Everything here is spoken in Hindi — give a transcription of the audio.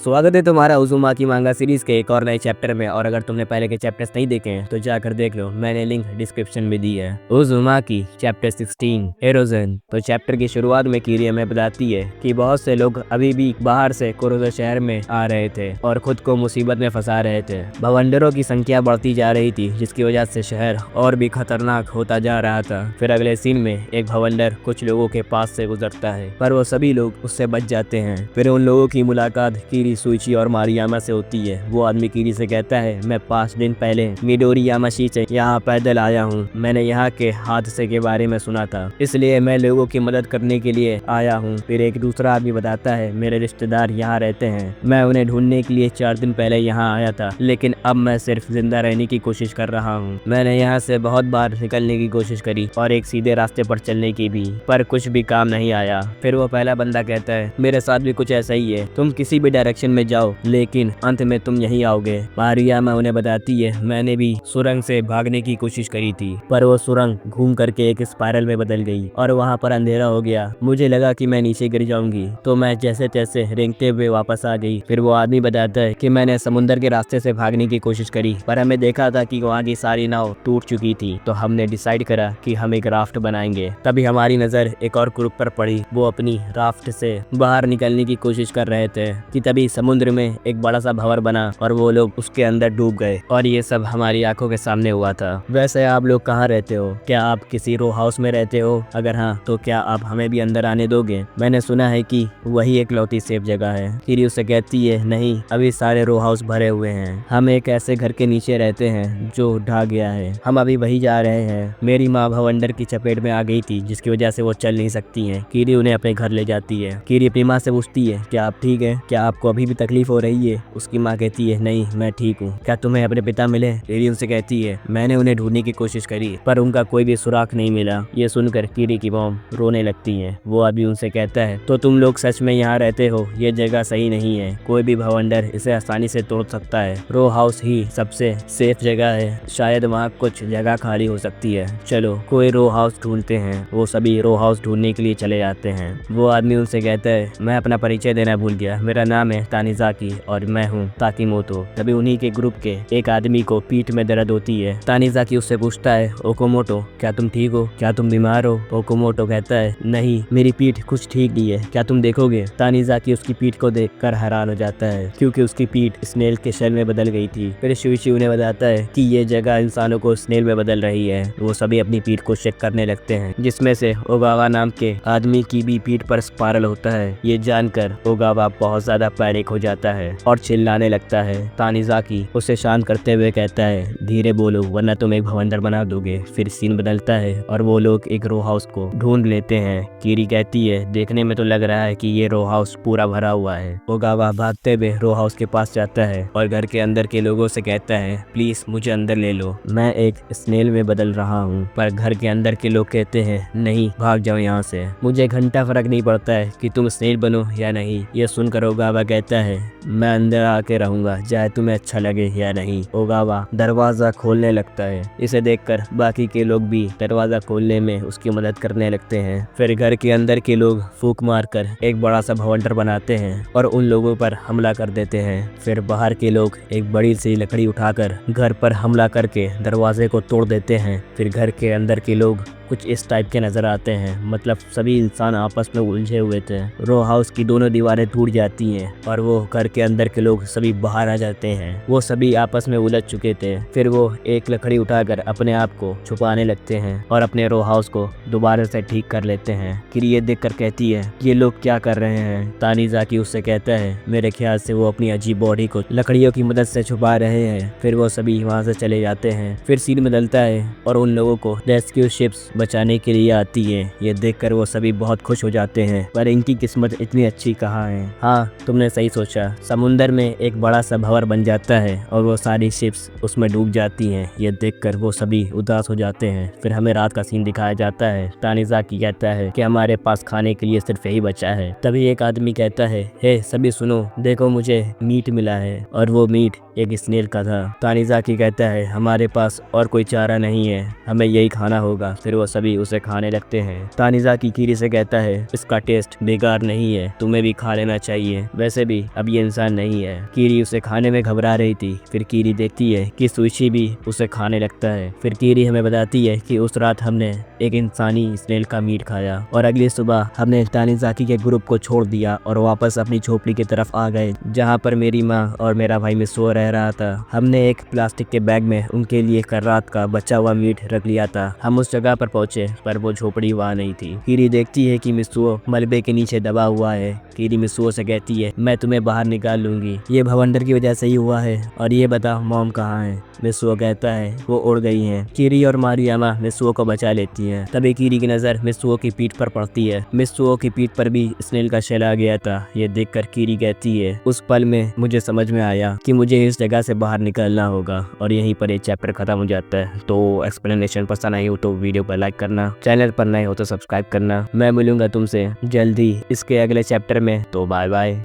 स्वागत है तुम्हारा उज़ुमाकी मांगा सीरीज के एक और नए चैप्टर में। और अगर तुमने पहले के चैप्टर्स नहीं देखे हैं तो जाकर देख लो, मैंने लिंक डिस्क्रिप्शन में दी है। Uzumaki chapter 16 halogen. तो चैप्टर की शुरुआत में कीरी हमें बताती है कि बहुत से लोग अभी भी बाहर से कुरोज़ो शहर में आ रहे थे और खुद को मुसीबत में फंसा रहे थे। भवंडरों की संख्या बढ़ती जा रही थी जिसकी वजह से शहर और भी खतरनाक होता जा रहा था। फिर अगले सीन में एक भवंडर कुछ लोगों के पास से गुजरता है पर वो सभी लोग उससे बच जाते हैं। फिर उन लोगों की मुलाकात कीरी, सुइची और मारियामा से होती है। वो आदमी कीरी से कहता है, मैं 5 दिन पहले मिडोरी यामाशी से यहाँ पैदल आया हूँ। मैंने यहाँ के हादसे के बारे में सुना था, इसलिए मैं लोगों की मदद करने के लिए आया हूँ। फिर एक दूसरा आदमी बताता है, मेरे रिश्तेदार यहाँ रहते हैं। मैं उन्हें ढूंढने के लिए 4 दिन पहले यहाँ आया था, लेकिन अब मैं सिर्फ जिंदा रहने की कोशिश कर रहा हूँ। मैंने यहाँ से बहुत बार निकलने की कोशिश करी और एक सीधे रास्ते पर चलने की भी, पर कुछ भी काम नहीं आया। फिर वो पहला बंदा कहता है, मेरे साथ भी कुछ ऐसा ही है। तुम किसी भी डायरेक्शन में जाओ लेकिन अंत में तुम यहीं आओगे। मारियामा उन्हें बताती है, मैंने भी सुरंग से भागने की कोशिश करी थी पर वो सुरंग घूम करके एक स्पाइरल में बदल गई और वहाँ पर अंधेरा हो गया। मुझे लगा कि मैं नीचे गिर जाऊंगी तो मैं जैसे तैसे रेंगते हुए वापस आ गई। फिर वो आदमी बताता है कि मैंने समुद्र के रास्ते से भागने की कोशिश करी पर हमें देखा था कि वहाँ की सारी नाव टूट चुकी थी, तो हमने डिसाइड करा कि हम एक राफ्ट बनाएंगे। तभी हमारी नजर एक और ग्रुप पर पड़ी। वो अपनी राफ्ट से बाहर निकलने की कोशिश कर रहे थे कि तभी समुद्र में एक बड़ा सा भंवर बना और वो लोग उसके अंदर डूब गए और ये सब हमारी आंखों के सामने हुआ था। वैसे आप लोग कहाँ रहते हो? क्या आप किसी रो हाउस में रहते हो? अगर हाँ तो क्या आप हमें भी अंदर आने दोगे? मैंने सुना है कि वही एक लौती सेफ जगह है। कीरी उससे कहती है, नहीं, अभी सारे रो हाउस भरे हुए हैं। हम एक ऐसे घर के नीचे रहते हैं जो ढह गया है। हम अभी वही जा रहे हैं। मेरी माँ भवंडर की चपेट में आ गई थी जिसकी वजह से वो चल नहीं सकती है। कीरी उन्हें अपने घर ले जाती है। कीरी अपनी माँ से पूछती है, क्या आप ठीक है? क्या आपको अभी भी तकलीफ हो रही है? उसकी माँ कहती है, नहीं, मैं ठीक हूँ। क्या तुम्हें अपने पिता मिले? कीरी उनसे कहती है, मैंने उन्हें ढूंढने की कोशिश करी पर उनका कोई भी सुराग नहीं मिला। ये सुनकर कीरी की मॉम रोने लगती है। वो अभी उनसे कहता है, तो तुम लोग सच में यहाँ रहते हो? ये जगह सही नहीं है। कोई भी भवंडर इसे आसानी से तोड़ सकता है। रो हाउस ही सबसे सेफ जगह है। शायद वहाँ कुछ जगह खाली हो सकती है। चलो कोई रो हाउस ढूंढते हैं। वो सभी रो हाउस ढूंढने के लिए चले जाते हैं। वो आदमी उनसे कहता है, मैं अपना परिचय देना भूल गया। मेरा नाम है तानिजाकी और मैं हूँ ताकीमोतो। तभी उन्हीं के ग्रुप के एक आदमी को पीठ में दर्द होती है। तानिजाकी उससे पूछता है, ओकोमोटो, क्या तुम ठीक हो? क्या तुम बीमार हो? ओकोमोटो कहता है, नहीं, मेरी पीठ कुछ ठीक नहीं है। क्या तुम देखोगे? तानिजाकी उसकी पीठ को देखकर हैरान हो जाता है क्योंकि उसकी पीठ स्नेल के शेल में बदल गई थी। फिर शुइची उन्हें बताता है कि ये जगह इंसानों को स्नेल में बदल रही है। वो सभी अपनी पीठ को चेक करने लगते हैं जिसमें से ओगावा नाम के आदमी की भी पीठ पर स्पाइरल होता है। ये जानकर ओगावा बहुत ज्यादा पैनिक हो जाता है और चिल्लाने लगता है। तानिजाकी उसे शांत करते हुए कहता है, धीरे बोलो वरना तुम एक भवंडर बना दोगे। फिर सीन बदलता है और वो लोग एक रो हाउस को ढूंढ लेते हैं। कीरी कहती है, देखने में तो लग रहा है कि ये रो हाउस पूरा भरा हुआ है। ओगावा भागते हुए रो हाउस के पास जाता है और घर के अंदर के लोगों से कहता है, प्लीज मुझे अंदर ले लो, मैं एक स्नेल में बदल रहा हूँ। पर घर के अंदर के लोग कहते हैं, नहीं, भाग जाओ यहाँ से। मुझे घंटा फर्क नहीं पड़ता है कि तुम स्नेल बनो या नहीं। ये सुनकर ओगावा कहता है, मैं अंदर आके रहूंगा चाहे तुम्हें अच्छा लगे या नहीं। ओगावा दरवाजा खोलने लगता है। इसे देखकर बाकी के लोग भी दरवाजा खोलने में उसकी मदद करने लगते हैं। फिर घर के अंदर के लोग फूंक मारकर एक बड़ा सा भवंडर बनाते हैं और उन लोगों पर हमला कर देते हैं। फिर बाहर के लोग एक बड़ी सी लकड़ी उठाकर घर पर हमला करके दरवाजे को तोड़ देते हैं। फिर घर के अंदर के लोग कुछ इस टाइप के नजर आते हैं, मतलब सभी इंसान आपस में उलझे हुए थे। रो हाउस की दोनों दीवारें टूट जाती हैं और वो घर के अंदर के लोग सभी बाहर आ जाते हैं। वो सभी आपस में उलझ चुके थे। फिर वो एक लकड़ी उठाकर अपने आप को छुपाने लगते हैं और अपने रो हाउस को दोबारा से ठीक कर लेते हैं। कीरी ये देखकर कहती है, ये लोग क्या कर रहे हैं? तानिजाकी उससे कहता है, मेरे ख्याल से वो अपनी अजीब बॉडी को लकड़ियों की मदद से छुपा रहे हैं। फिर वो सभी वहाँ से चले जाते हैं। फिर सीन बदलता है और उन लोगों को रेस्क्यू शिप्स बचाने के लिए आती है। ये देखकर वो सभी बहुत खुश हो जाते हैं, पर इनकी किस्मत इतनी अच्छी कहाँ है। हाँ, तुमने सही सोचा। समुंदर में एक बड़ा सा भंवर बन जाता है और वो सारी शिप्स उसमें डूब जाती हैं। ये देखकर वो सभी उदास हो जाते हैं। फिर हमें रात का सीन दिखाया जाता है। तानिजाकी कहता है कि हमारे पास खाने के लिए सिर्फ यही बचा है। तभी एक आदमी कहता है, हे सभी सुनो, देखो मुझे मीट मिला है। और वो मीट एक स्नेल का था। तानिजाकी कहता है हमारे पास और कोई चारा नहीं है, हमें यही खाना होगा। फिर वो सभी उसे खाने लगते हैं। तानिजाकी कीरी से कहता है इसका टेस्ट बेकार नहीं है, तुम्हें भी खा लेना चाहिए, वैसे भी अब ये इंसान नहीं है। कीरी उसे खाने में घबरा रही थी। फिर कीरी देखती है कि सुशी भी उसे खाने लगता है। फिर कीरी हमें बताती है कि उस रात हमने एक इंसानी स्नेल का मीट खाया और अगली सुबह हमने तानिजाकी के ग्रुप को छोड़ दिया और वापस अपनी झोपड़ी की तरफ आ गए जहाँ पर मेरी माँ और मेरा भाई मिसुओ रह रहा था। हमने एक प्लास्टिक के बैग में उनके लिए कल रात का बचा हुआ मीट रख लिया था। हम उस जगह पर पहुंचे पर वो झोपड़ी वहाँ नहीं थी। कीरी देखती है कि मिसुओ मलबे के नीचे दबा हुआ है। कीरी मिसुओ से कहती है मैं तुम्हें बाहर निकाल लूंगी, ये भवंडर की वजह से ही हुआ है, और ये बता मॉम कहाँ है। मिसुओ कहता है वो उड़ गई हैं। कीरी और मारियामा मिसुओ को बचा लेती हैं। तभी कीरी की नज़र मिसुओ की पीठ पर पड़ती है। मिसुओ की पीठ पर भी स्नेल का शेल आ गया था। ये देखकर कीरी कहती है उस पल में मुझे समझ में आया कि मुझे इस जगह से बाहर निकलना होगा। और यहीं पर ये चैप्टर खत्म हो जाता है। तो एक्सप्लेनेशन पसंद आई हो तो वीडियो पर लाइक करना, चैनल पर नए हो तो सब्सक्राइब करना। मैं मिलूंगा तुमसे जल्दी इसके अगले चैप्टर में, तो बाय बाय।